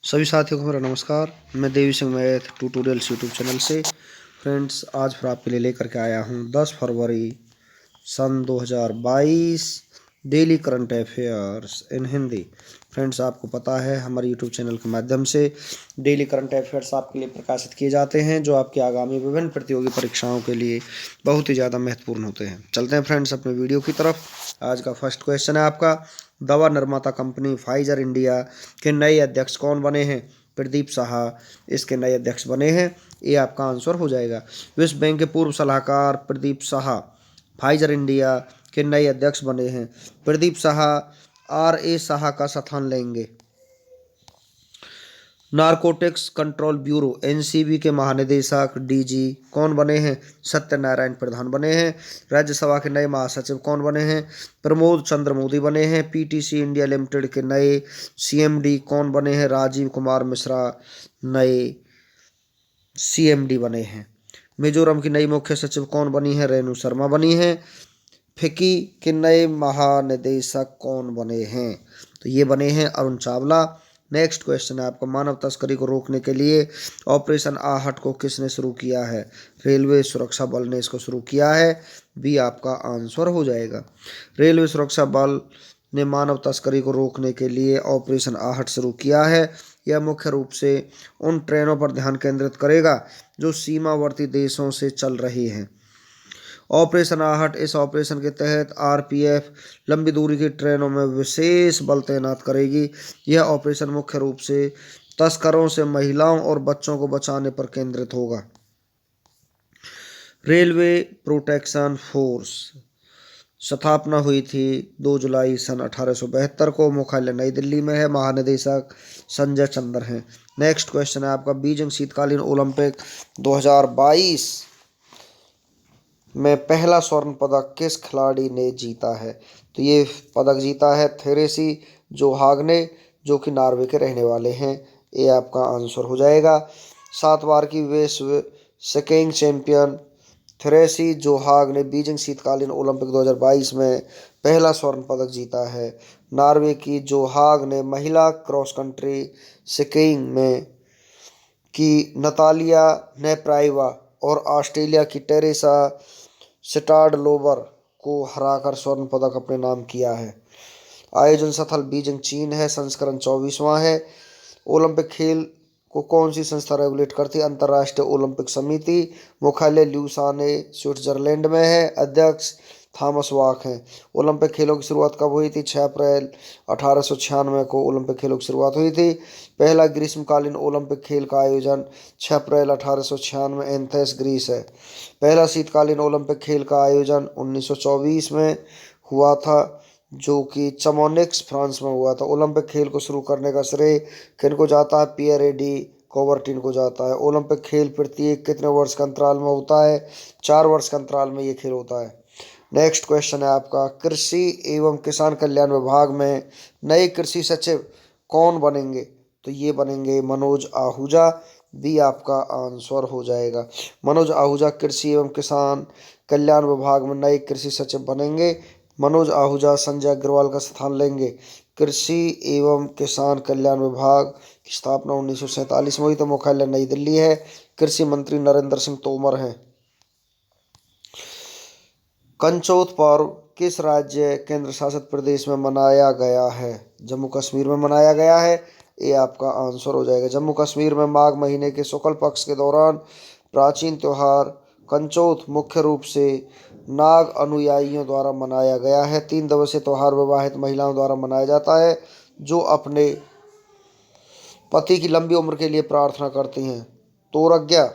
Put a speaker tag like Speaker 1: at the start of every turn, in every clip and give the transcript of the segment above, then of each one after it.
Speaker 1: सभी साथियों को मेरा नमस्कार। मैं Devi Singh math tutorials YouTube channel से फ्रेंड्स आज फिर आपके लिए लेकर के आया हूं 10 फरवरी सन 2022 daily current affairs in Hindi. Friends आपको पता है हमारे यूट्यूब चैनल के माध्यम से डेली करंट अफेयर्स आपके लिए प्रकाशित किए जाते हैं जो आपके आगामी विभिन्न प्रतियोगी परीक्षाओं के लिए बहुत ही ज़्यादा महत्वपूर्ण होते हैं। चलते हैं फ्रेंड्स अपने वीडियो की तरफ। आज का फर्स्ट क्वेश्चन है आपका, दवा निर्माता कंपनी फाइजर इंडिया के नए अध्यक्ष कौन बने हैं? प्रदीप साहा इसके नए अध्यक्ष बने हैं। ये आपका आंसर हो जाएगा। विश्व बैंक के पूर्व सलाहकार प्रदीप साहा फाइजर इंडिया के नए अध्यक्ष बने हैं। प्रदीप साहा RA साहा का स्थान लेंगे। नारकोटिक्स कंट्रोल ब्यूरो NCB के महानिदेशक DG कौन बने हैं? सत्यनारायण प्रधान बने हैं। राज्यसभा के नए महासचिव कौन बने हैं? प्रमोद चंद्र मोदी बने हैं। PTC इंडिया लिमिटेड के नए CMD कौन बने हैं? राजीव कुमार मिश्रा नए CMD बने हैं। मिजोरम की नई मुख्य सचिव कौन बनी है? रेणु शर्मा बनी है। फिक्की के नए महानिदेशक कौन बने हैं? तो ये बने हैं अरुण चावला। नेक्स्ट क्वेश्चन है आपका, मानव तस्करी को रोकने के लिए ऑपरेशन आहट को किसने शुरू किया है? रेलवे सुरक्षा बल ने इसको शुरू किया है। बी आपका आंसर हो जाएगा। रेलवे सुरक्षा बल ने मानव तस्करी को रोकने के लिए ऑपरेशन आहट शुरू किया है। यह मुख्य रूप से उन ट्रेनों पर ध्यान केंद्रित करेगा जो सीमावर्ती देशों से चल रही हैं। ऑपरेशन आहट इस ऑपरेशन के तहत RPF लंबी दूरी की ट्रेनों में विशेष बल तैनात करेगी। यह ऑपरेशन मुख्य रूप से तस्करों से महिलाओं और बच्चों को बचाने पर केंद्रित होगा। रेलवे प्रोटेक्शन फोर्स स्थापना हुई थी 2 जुलाई सन 1872 को। मुख्यालय नई दिल्ली में है। महानिदेशक संजय चंद्र हैं। नेक्स्ट क्वेश्चन है आपका, बीजिंग शीतकालीन ओलंपिक 2022 में पहला स्वर्ण पदक किस खिलाड़ी ने जीता है? तो ये पदक जीता है थेरेसी जोहाग ने, जो कि नॉर्वे के रहने वाले हैं। ये आपका आंसर हो जाएगा। 7 बार की विश्व स्कीइंग चैंपियन थेरेसी जोहाग ने बीजिंग शीतकालीन ओलंपिक 2022 में पहला स्वर्ण पदक जीता है। नॉर्वे की जोहाग ने महिला क्रॉस कंट्री स्कीइंग में की नतालिया नेप्राइवा और ऑस्ट्रेलिया की टेरेसा स्टार्डलोवर को हराकर स्वर्ण पदक अपने नाम किया है। आयोजन स्थल बीजिंग चीन है। संस्करण 24वां है। ओलंपिक खेल को कौन सी संस्था रेगुलेट करती है? अंतर्राष्ट्रीय ओलंपिक समिति। मुख्यालय ल्यूसाने स्विट्जरलैंड में है। अध्यक्ष थॉमस वाक हैं। ओलंपिक खेलों की शुरुआत कब हुई थी? 6 अप्रैल 1896 को ओलंपिक खेलों की शुरुआत हुई थी। पहला ग्रीष्मकालीन ओलंपिक खेल का आयोजन 6 अप्रैल 1896 एथेंस ग्रीस है। पहला शीतकालीन ओलंपिक खेल का आयोजन 1924 में हुआ था, जो कि चमोनिक्स फ्रांस में हुआ था। ओलंपिक खेल को शुरू करने का श्रेय किनको जाता है? पियर एडी कोबर्टिन को जाता है। ओलंपिक खेल प्रत्येक कितने वर्ष के अंतराल में होता है? 4 वर्ष के अंतराल में ये खेल होता है। नेक्स्ट क्वेश्चन है आपका, कृषि एवं किसान कल्याण विभाग में नए कृषि सचिव कौन बनेंगे? तो ये बनेंगे मनोज आहूजा। बी आपका आंसर हो जाएगा। मनोज आहूजा कृषि एवं किसान कल्याण विभाग में नए कृषि सचिव बनेंगे। मनोज आहूजा संजय अग्रवाल का स्थान लेंगे। कृषि एवं किसान कल्याण विभाग की स्थापना 1947 में हुई, तो मुख्यालय नई दिल्ली है। कृषि मंत्री नरेंद्र सिंह तोमर हैं। कंचोत पर्व किस राज्य केंद्र शासित प्रदेश में मनाया गया है? जम्मू कश्मीर में मनाया गया है। ये आपका आंसर हो जाएगा। जम्मू कश्मीर में माघ महीने के शुक्ल पक्ष के दौरान प्राचीन त्योहार कंचोत मुख्य रूप से नाग अनुयायियों द्वारा मनाया गया है। 3 दिवसीय त्योहार विवाहित महिलाओं द्वारा मनाया जाता है जो अपने पति की लंबी उम्र के लिए प्रार्थना करती हैं। तोरज्ञा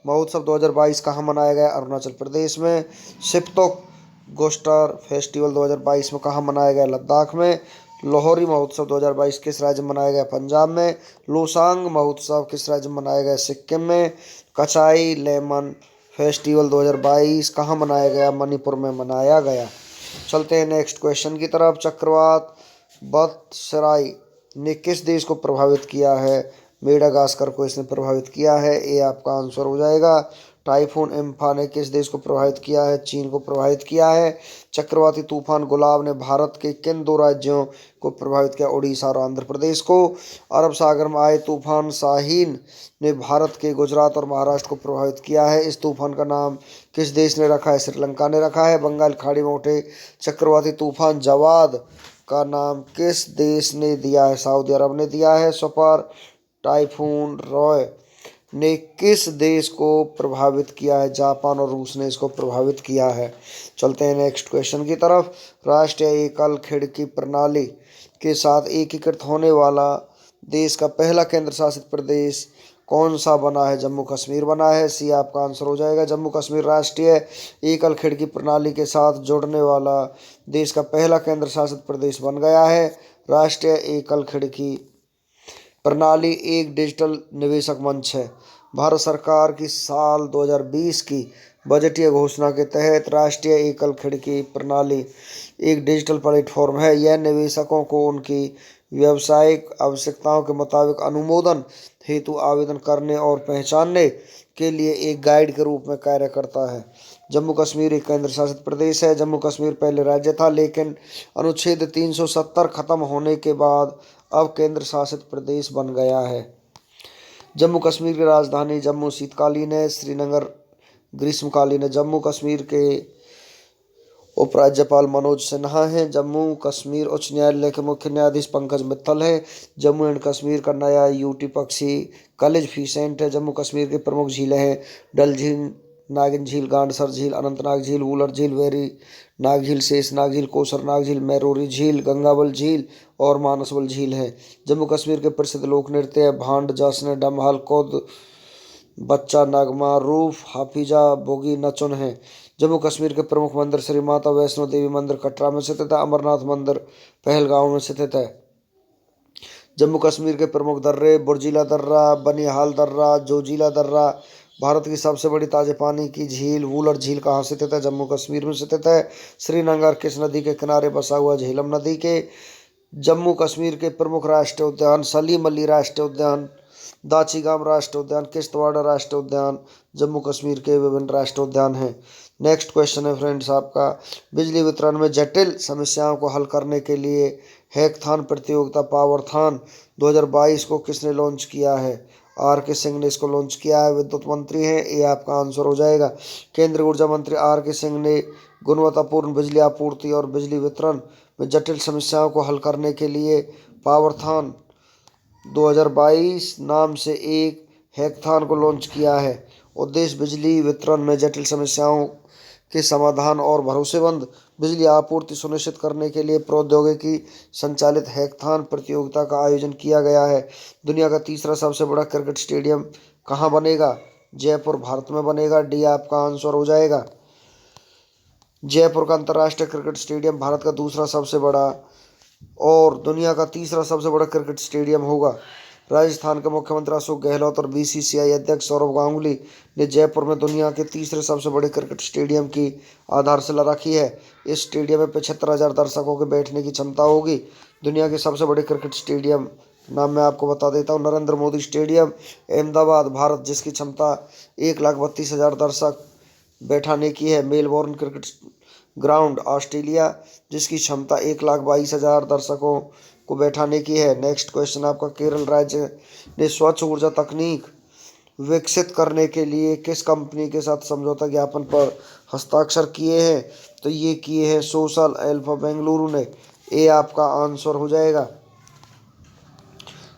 Speaker 1: महोत्सव 2022 कहाँ मनाया गया? अरुणाचल प्रदेश में। सिप्तोक गोस्टर फेस्टिवल 2022 में कहाँ मनाया गया? लद्दाख में। लोहरी महोत्सव 2022 किस राज्य में मनाया गया? पंजाब में। लोसांग महोत्सव किस राज्य में मनाया गया? सिक्किम में। कचाई लेमन फेस्टिवल 2022 कहाँ मनाया गया? मणिपुर में मनाया गया। चलते हैं नेक्स्ट क्वेश्चन की तरफ। चक्रवात बत्सराई ने किस देश को प्रभावित किया है? मेडागास्कर को इसने प्रभावित किया है, ये आपका आंसर हो जाएगा। टाइफून इम्फा ने किस देश को प्रभावित किया है? चीन को प्रभावित किया है। चक्रवाती तूफान गुलाब ने भारत के किन दो राज्यों को प्रभावित किया? उड़ीसा और आंध्र प्रदेश को। अरब सागर में आए तूफान शाहीन ने भारत के गुजरात और महाराष्ट्र को प्रभावित किया है। इस तूफान का नाम किस देश ने रखा है? श्रीलंका ने रखा है। बंगाल खाड़ी में उठे चक्रवाती तूफान जवाद का नाम किस देश ने दिया है? सऊदी अरब ने दिया है। सुपर टाइफून रॉय ने किस देश को प्रभावित किया है? जापान और रूस ने इसको प्रभावित किया है। चलते हैं नेक्स्ट क्वेश्चन की तरफ। राष्ट्रीय एकल खिड़की प्रणाली के साथ एकीकृत होने वाला देश का पहला केंद्र शासित प्रदेश कौन सा बना है? जम्मू कश्मीर बना है। सी आपका आंसर हो जाएगा। जम्मू कश्मीर राष्ट्रीय एकल खिड़की प्रणाली के साथ जुड़ने वाला देश का पहला केंद्र शासित प्रदेश बन गया है। राष्ट्रीय एकल खिड़की प्रणाली एक डिजिटल निवेशक मंच है। भारत सरकार की साल 2020 की बजटीय घोषणा के तहत राष्ट्रीय एकल खिड़की प्रणाली एक डिजिटल प्लेटफॉर्म है। यह निवेशकों को उनकी व्यावसायिक आवश्यकताओं के मुताबिक अनुमोदन हेतु आवेदन करने और पहचानने के लिए एक गाइड के रूप में कार्य करता है। जम्मू कश्मीर एक केंद्र शासित प्रदेश है। जम्मू कश्मीर पहले राज्य था, लेकिन अनुच्छेद 370 खत्म होने के बाद अब केंद्र शासित प्रदेश बन गया है। जम्मू कश्मीर की राजधानी जम्मू शीतकालीन है, श्रीनगर ग्रीष्मकालीन है। जम्मू कश्मीर के उपराज्यपाल मनोज सिन्हा हैं। जम्मू कश्मीर उच्च न्यायालय के मुख्य न्यायाधीश पंकज मित्तल हैं। जम्मू एंड कश्मीर का नया यूटी पक्षी कलेज फीसेंट है। जम्मू कश्मीर की प्रमुख झीलें हैं डल झील, नागिन झील, गांडसर झील, अनंतनाग झील, वुलर झील, वेरी नाग झील, शेष नाग झील, कोसर नाग झील, मैरोरी झील, गंगाबल झील और मानसबल झील है। जम्मू कश्मीर के प्रसिद्ध लोक नृत्य है भांड, जश्न, डमहाल, कौद, बच्चा, नगमा, रूफ, हाफिजा, बोगी, नचुन है। जम्मू कश्मीर के प्रमुख मंदिर श्री माता वैष्णो देवी मंदिर कटरा में स्थित है। अमरनाथ मंदिर पहलगांव में स्थित है। जम्मू कश्मीर के प्रमुख दर्रे बुर्जिला दर्रा, बनिहाल दर्रा, जोजिला दर्रा। भारत की सबसे बड़ी ताजे पानी की झील वुलर झील कहाँ स्थित है? जम्मू कश्मीर में स्थित है। श्रीनगर किस नदी के किनारे बसा हुआ? झेलम नदी के। जम्मू कश्मीर के प्रमुख राष्ट्रीय उद्यान सलीम अली राष्ट्रीय उद्यान, दाचीगाम राष्ट्रीय उद्यान, किश्तवाड़ राष्ट्रीय उद्यान जम्मू कश्मीर के विभिन्न राष्ट्रीय उद्यान हैं। नेक्स्ट क्वेश्चन है फ्रेंड्स आपका, बिजली वितरण में जटिल समस्याओं को हल करने के लिए हैकथॉन प्रतियोगिता पावरथॉन 2022 को किसने लॉन्च किया है? आर के सिंह ने इसको लॉन्च किया है। विद्युत मंत्री हैं, ये आपका आंसर हो जाएगा। केंद्रीय ऊर्जा मंत्री आर के सिंह ने गुणवत्तापूर्ण बिजली आपूर्ति और बिजली वितरण में जटिल समस्याओं को हल करने के लिए पावरथॉन 2022 नाम से एक हैकथॉन को लॉन्च किया है। उद्देश्य बिजली वितरण में जटिल समस्याओं के समाधान और भरोसेमंद बिजली आपूर्ति सुनिश्चित करने के लिए प्रौद्योगिकी संचालित हैकथॉन प्रतियोगिता का आयोजन किया गया है। दुनिया का तीसरा सबसे बड़ा क्रिकेट स्टेडियम कहाँ बनेगा? जयपुर भारत में बनेगा। डी आपका आंसर हो जाएगा। जयपुर का अंतर्राष्ट्रीय क्रिकेट स्टेडियम भारत का दूसरा सबसे बड़ा और दुनिया का तीसरा सबसे बड़ा क्रिकेट स्टेडियम होगा। राजस्थान के मुख्यमंत्री अशोक गहलोत और बीसीसीआई अध्यक्ष सौरव गांगुली ने जयपुर में दुनिया के तीसरे सबसे बड़े क्रिकेट स्टेडियम की आधारशिला रखी है। इस स्टेडियम में 75,000 दर्शकों के बैठने की क्षमता होगी। दुनिया के सबसे बड़े क्रिकेट स्टेडियम नाम मैं आपको बता देता हूँ। नरेंद्र मोदी स्टेडियम अहमदाबाद भारत, जिसकी क्षमता 1,32,000 दर्शक बैठाने की है। मेलबोर्न क्रिकेट ग्राउंड ऑस्ट्रेलिया, जिसकी क्षमता 1,22,000 दर्शकों को बैठाने की है। नेक्स्ट क्वेश्चन आपका, केरल राज्य ने स्वच्छ ऊर्जा तकनीक विकसित करने के लिए किस कंपनी के साथ समझौता ज्ञापन पर हस्ताक्षर किए हैं? तो ये किए हैं सोशल अल्फा बेंगलुरु ने। ये आपका आंसर हो जाएगा।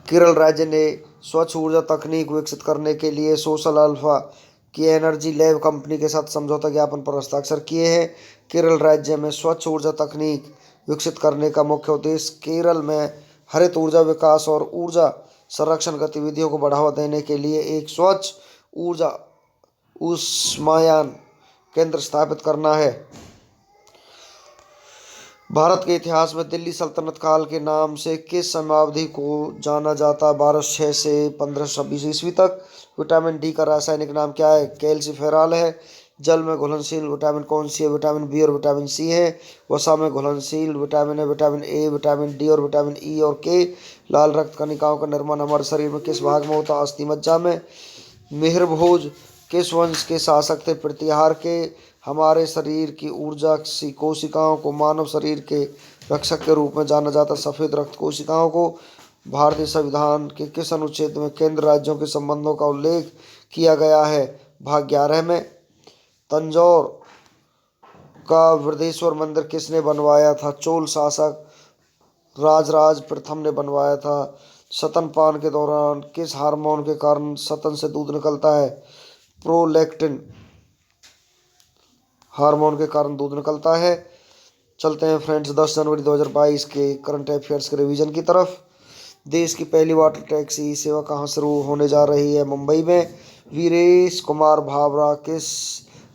Speaker 1: केरल राज्य ने स्वच्छ ऊर्जा तकनीक विकसित करने के लिए सोशल अल्फा की एनर्जी लैब कंपनी के साथ समझौता ज्ञापन पर हस्ताक्षर किए हैं। केरल राज्य में स्वच्छ ऊर्जा तकनीक विकसित करने का मुख्य उद्देश्य केरल में हरित ऊर्जा विकास और ऊर्जा संरक्षण गतिविधियों को बढ़ावा देने के लिए एक स्वच्छ ऊर्जा ऊष्मायन केंद्र स्थापित करना है। भारत के इतिहास में दिल्ली सल्तनत काल के नाम से किस समयावधि को जाना जाता? 1206 से 1526 ईस्वी तक। विटामिन डी का रासायनिक नाम क्या है? कैल्सीफेरॉल है। जल में घुलनशील विटामिन कौन सी है? विटामिन बी और विटामिन सी है। वसा में घुलनशील विटामिन है विटामिन ए, विटामिन डी और विटामिन ई और के। लाल रक्त कणिकाओं का निर्माण हमारे शरीर में किस भाग में होता है? अस्थि मज्जा में। मिहिरभोज किस वंश के शासक थे? प्रतिहार के। हमारे शरीर की ऊर्जा कोशिकाओं को मानव शरीर के रक्षक के रूप में जाना जाता है। सफेद रक्त कोशिकाओं को। भारतीय संविधान के किस अनुच्छेद में केंद्र राज्यों के संबंधों का उल्लेख किया गया है? भाग 11 में। तंजौर का वृद्धेश्वर मंदिर किसने बनवाया था? चोल शासक राजराज प्रथम ने बनवाया था। स्तनपान के दौरान किस हार्मोन के कारण स्तन से दूध निकलता है? प्रोलैक्टिन हार्मोन के कारण दूध निकलता है। चलते हैं फ्रेंड्स 10 जनवरी 2022 के करंट अफेयर्स के रिवीजन की तरफ। देश की पहली वाटर टैक्सी सेवा कहाँ शुरू होने जा रही है? मुंबई में। वीरेश कुमार भावरा किस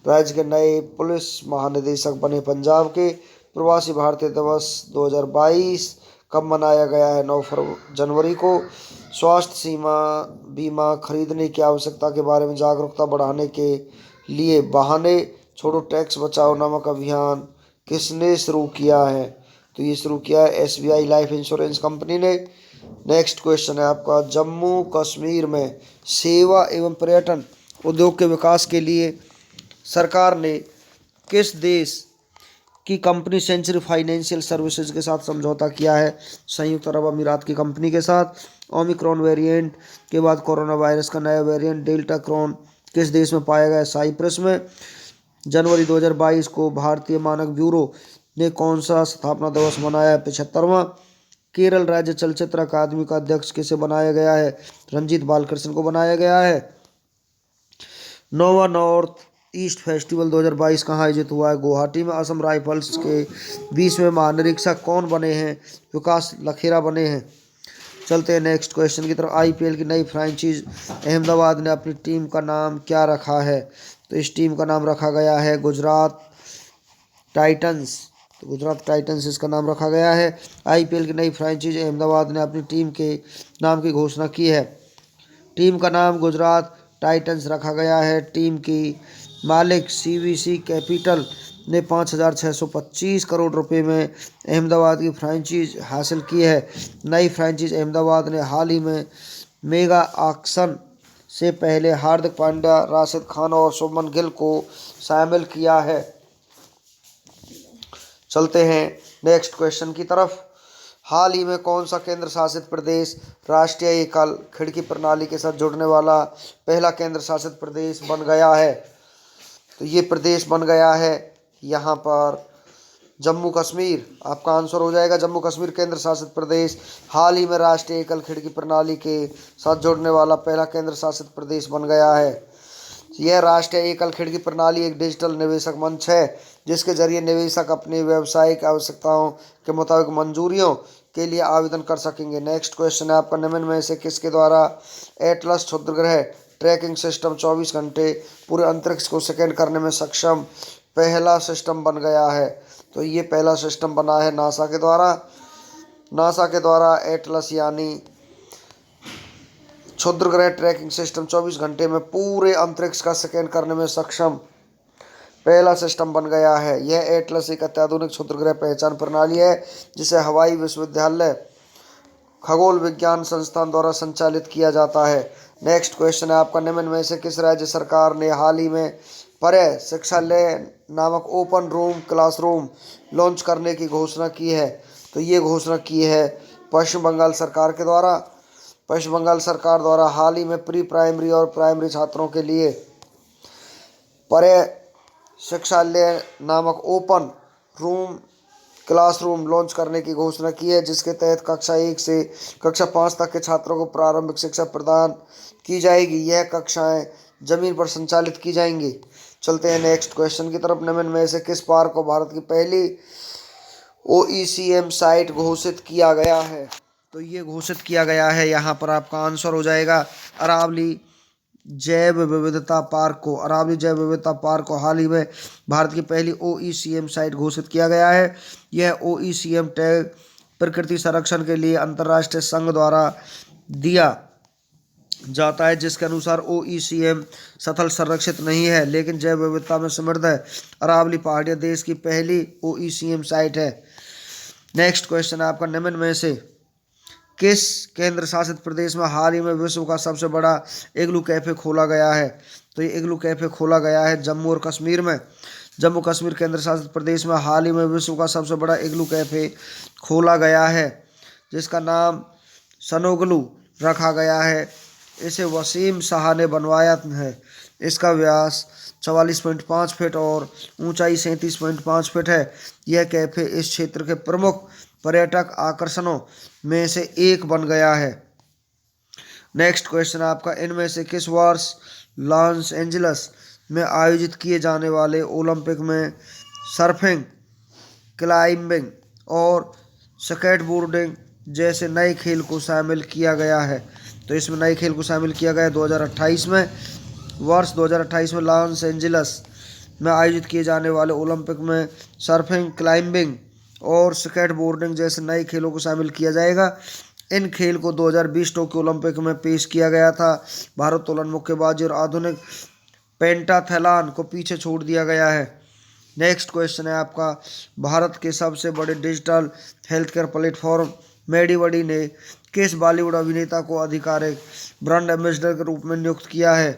Speaker 1: राज्य के नए पुलिस महानिदेशक बने? पंजाब के। प्रवासी भारतीय दिवस 2022 कब मनाया गया है? 9 जनवरी को। स्वास्थ्य सीमा बीमा खरीदने की आवश्यकता के बारे में जागरूकता बढ़ाने के लिए बहाने छोड़ो टैक्स बचाओ नामक अभियान किसने शुरू किया है? तो ये शुरू किया है एसबीआई लाइफ इंश्योरेंस कंपनी ने। नेक्स्ट क्वेश्चन है आपका, जम्मू कश्मीर में सेवा एवं पर्यटन उद्योग के विकास के लिए सरकार ने किस देश की कंपनी सेंचुरी फाइनेंशियल सर्विसेज के साथ समझौता किया है? संयुक्त अरब अमीरात की कंपनी के साथ। ओमिक्रॉन वेरिएंट के बाद कोरोना वायरस का नया वेरिएंट डेल्टा क्रॉन किस देश में पाया गया? साइप्रस में। जनवरी 2022 को भारतीय मानक ब्यूरो ने कौन सा स्थापना दिवस मनाया? 75वां। केरल राज्य चलचित्र अकादमी का अध्यक्ष किसे बनाया गया है? रंजीत बालकृष्ण को बनाया गया है। 9वां नॉर्थ ईस्ट फेस्टिवल 2022 कहाँ आयोजित हुआ है? गुवाहाटी में। असम राइफल्स के 20वें महानिरीक्षक कौन बने हैं? विकास लखेरा बने हैं। चलते हैं नेक्स्ट क्वेश्चन की तरफ। आईपीएल की नई फ्रेंचाइज अहमदाबाद ने अपनी टीम का नाम क्या रखा है? तो इस टीम का नाम रखा गया है गुजरात टाइटंस। तो गुजरात टाइटंस इसका नाम रखा गया है। आईपीएल की नई फ्रेंचाइज अहमदाबाद ने अपनी टीम के नाम की घोषणा की है। टीम का नाम गुजरात टाइटंस रखा गया है। टीम की मालिक सीवीसी कैपिटल ने 5,625 करोड़ रुपए में अहमदाबाद की फ्रेंचाइज हासिल की है। नई फ्रेंचाइज अहमदाबाद ने हाल ही में मेगा ऑक्शन से पहले हार्दिक पांड्या, राशिद खान और शुभमन गिल को शामिल किया है। चलते हैं नेक्स्ट क्वेश्चन की तरफ। हाल ही में कौन सा केंद्र शासित प्रदेश राष्ट्रीय एकल खिड़की प्रणाली के साथ जुड़ने वाला पहला केंद्र शासित प्रदेश बन गया है? तो ये प्रदेश बन गया है यहाँ पर जम्मू कश्मीर। आपका आंसर हो जाएगा जम्मू कश्मीर केंद्र शासित प्रदेश हाल ही में राष्ट्रीय एकल खिड़की प्रणाली के साथ जुड़ने वाला पहला केंद्र शासित प्रदेश बन गया है। यह राष्ट्रीय एकल खिड़की प्रणाली एक डिजिटल निवेशक मंच है जिसके जरिए निवेशक अपनी व्यावसायिक आवश्यकताओं के मुताबिक मंजूरियों के लिए आवेदन कर सकेंगे। नेक्स्ट क्वेश्चन है आपका, निम्न में से किसके द्वारा एटलस क्षुद्रग्रह ट्रैकिंग सिस्टम 24 घंटे पूरे अंतरिक्ष को स्कैन करने में सक्षम पहला सिस्टम बन गया है? तो ये पहला सिस्टम बना है नासा के द्वारा। नासा के द्वारा एटलस यानी क्षुद्रग्रह ट्रैकिंग सिस्टम 24 घंटे में पूरे अंतरिक्ष का स्कैन करने में सक्षम पहला सिस्टम बन गया है। यह एटलस एक अत्याधुनिक क्षुद्रग्रह पहचान प्रणाली है जिसे हवाई विश्वविद्यालय खगोल विज्ञान संस्थान द्वारा संचालित किया जाता है। नेक्स्ट क्वेश्चन है आपका, निम्न में से किस राज्य सरकार ने हाल ही में पर्य शिक्षालय नामक ओपन रूम क्लासरूम लॉन्च करने की घोषणा की है? तो ये घोषणा की है पश्चिम बंगाल सरकार के द्वारा। पश्चिम बंगाल सरकार द्वारा हाल ही में प्री प्राइमरी और प्राइमरी छात्रों के लिए पर्य शिक्षालय नामक ओपन रूम क्लासरूम लॉन्च करने की घोषणा की है जिसके तहत कक्षा 1 से कक्षा 5 तक के छात्रों को प्रारंभिक शिक्षा प्रदान की जाएगी। यह कक्षाएं जमीन पर संचालित की जाएंगी। चलते हैं नेक्स्ट क्वेश्चन की तरफ। निम्न में से किस पार्क को भारत की पहली OECM साइट घोषित किया गया है? तो ये घोषित किया गया है, यहाँ पर आपका आंसर हो जाएगा अरावली जैव विविधता पार्क को। अरावली जैव विविधता पार्क को हाल ही में भारत की पहली OECM साइट घोषित किया गया है। यह OECM टैग प्रकृति संरक्षण के लिए अंतर्राष्ट्रीय संघ द्वारा दिया जाता है, जिसके अनुसार OECM स्थल संरक्षित नहीं है लेकिन जैव विविधता में समृद्ध है। अरावली पहाड़ियाँ देश की पहली OECM साइट है। नेक्स्ट क्वेश्चन है आपका, निम्न में से किस केंद्र शासित प्रदेश में हाल ही में विश्व का सबसे बड़ा इग्लू कैफे खोला गया है? तो ये इग्लू कैफे खोला गया है जम्मू और कश्मीर में। जम्मू कश्मीर केंद्र शासित प्रदेश में हाल ही में विश्व का सबसे बड़ा इग्लू कैफे खोला गया है, जिसका नाम सनोगलू रखा गया है। इसे वसीम शाह ने बनवाया है। इसका व्यास 44.5 फीट और ऊंचाई 37.5 फीट है। यह कैफे इस क्षेत्र के प्रमुख पर्यटक आकर्षणों में से एक बन गया है। नेक्स्ट क्वेश्चन आपका, इनमें से किस वर्ष लॉस एंजलिस में आयोजित किए जाने वाले ओलंपिक में सर्फिंग, क्लाइंबिंग और स्केटबोर्डिंग जैसे नए खेल को शामिल किया गया है? तो इसमें नए खेल को शामिल किया गया 2028 में। वर्ष 2028 में लॉस एंजलिस में आयोजित किए जाने वाले ओलंपिक में सर्फिंग, क्लाइंबिंग और स्केटबोर्डिंग जैसे नए खेलों को शामिल किया जाएगा। इन खेल को 2020 टोक्यो ओलंपिक में पेश किया गया था। भारोत्तोलन, मुक्केबाजी और आधुनिक पेंटाथलॉन को पीछे छोड़ दिया गया है। नेक्स्ट क्वेश्चन है आपका, भारत के सबसे बड़े digital health care platform Medibuddy ने किस बॉलीवुड अभिनेता को आधिकारिक ब्रांड एम्बेसडर के रूप में नियुक्त किया है?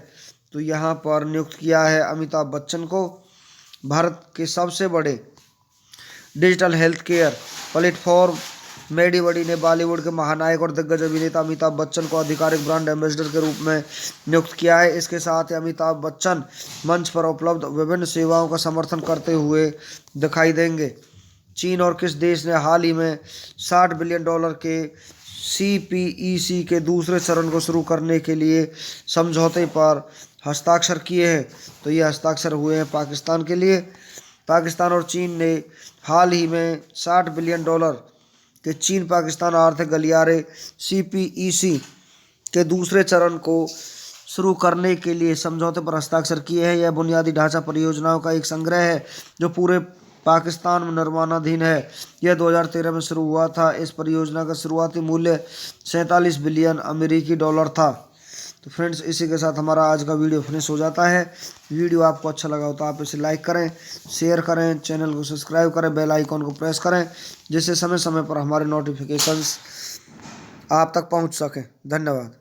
Speaker 1: तो यहाँ पर नियुक्त किया है अमिताभ बच्चन को। भारत के सबसे बड़े digital health care platform Medibuddy ने बॉलीवुड के महानायक और दिग्गज अभिनेता अमिताभ बच्चन को आधिकारिक ब्रांड एम्बेसडर के रूप में नियुक्त किया है। इसके साथ ही अमिताभ बच्चन मंच पर उपलब्ध विभिन्न सेवाओं का समर्थन करते हुए दिखाई देंगे। चीन और किस देश ने हाल ही में $60 बिलियन के CPEC के दूसरे चरण को शुरू करने के लिए समझौते पर हस्ताक्षर किए हैं? तो ये हस्ताक्षर हुए हैं पाकिस्तान के लिए। पाकिस्तान और चीन ने हाल ही में $60 बिलियन के चीन पाकिस्तान आर्थिक गलियारे CPEC के दूसरे चरण को शुरू करने के लिए समझौते पर हस्ताक्षर किए हैं। यह बुनियादी ढांचा परियोजनाओं का एक संग्रह है जो पूरे पाकिस्तान में निर्माणाधीन है। यह 2013 में शुरू हुआ था। इस परियोजना का शुरुआती मूल्य $47 बिलियन था। तो फ्रेंड्स, इसी के साथ हमारा आज का वीडियो फिनिश हो जाता है। वीडियो आपको अच्छा लगा हो तो आप इसे लाइक करें, शेयर करें, चैनल को सब्सक्राइब करें, बेल आइकॉन को प्रेस करें, जिससे समय समय पर हमारे नोटिफिकेशंस आप तक पहुंच सकें। धन्यवाद।